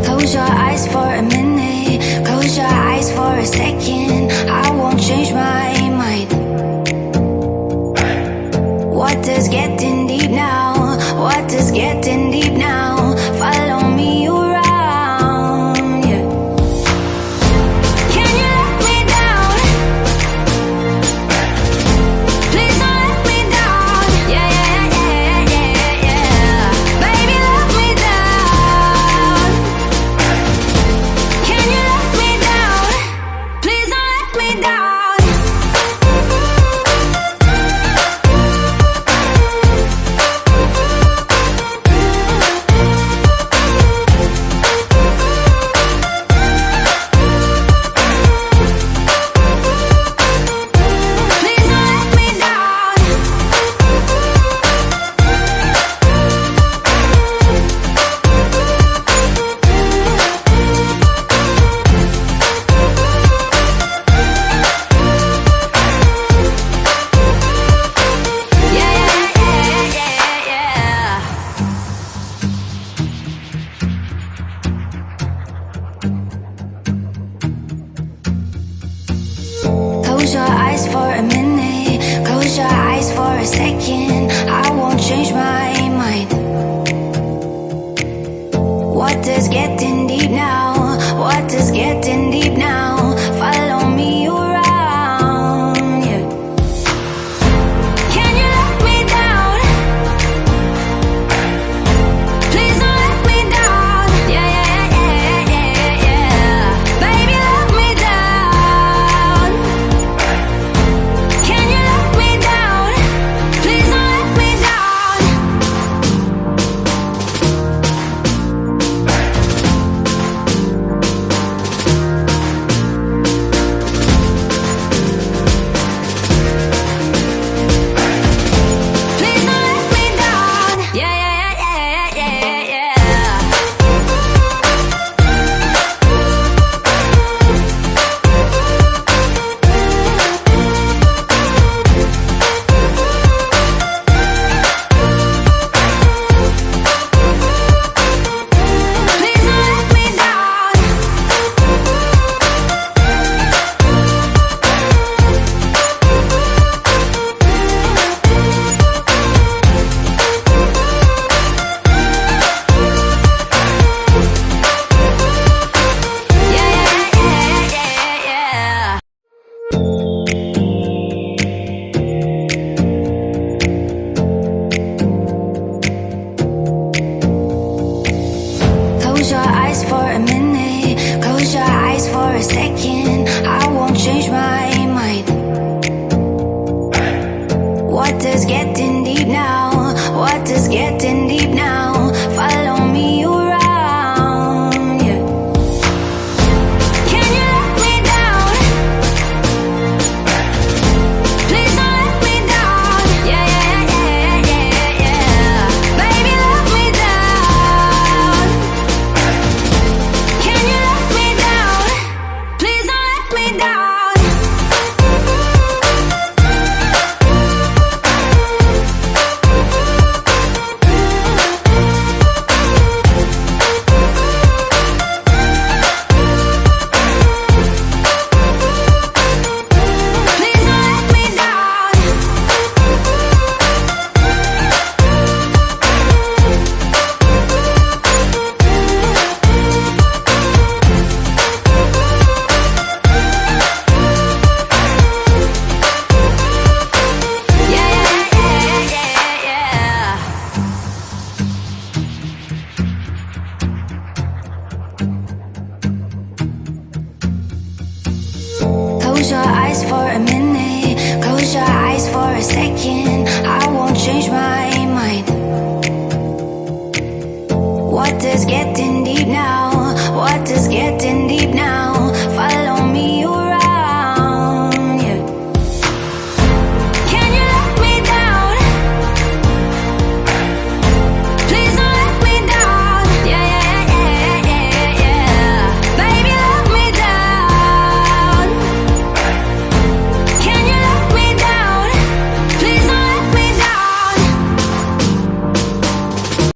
Close your eyes for a minute, close your eyes for a second. I won't change my mind. What does getting deep now? What does getting deep now? Follow me around, yeah. Can you let me down? Please don't let me down. Yeah, yeah, yeah, yeah, yeah. Baby, let me down. Can you let me down? Please don't let me down. Close your eyes for a minute, close your eyes for a second. I won't change my mind. What does getting deep now? What does getting deep now? Follow me around, yeah. Can you let me down? Please don't let me down. Yeah, yeah, yeah, yeah, yeah. Baby, let me down. Can you let me down? Please don't let me down. Please don't let me down. Yeah, yeah, yeah, yeah, yeah, yeah. Please don't let me down. Yeah, yeah, yeah, yeah, yeah. Close your eyes for a minute, close your eyes for a second. I won't change my mind. What does getting deep now? What does getting deep now? Follow me around, yeah. Can you let me down? Please don't let me down. Yeah, yeah, yeah, yeah, yeah. Baby, let me down. Can you let me down? Please don't let me down. Please don't let me down. Yeah, yeah, yeah, yeah, yeah. Close your eyes for a minute.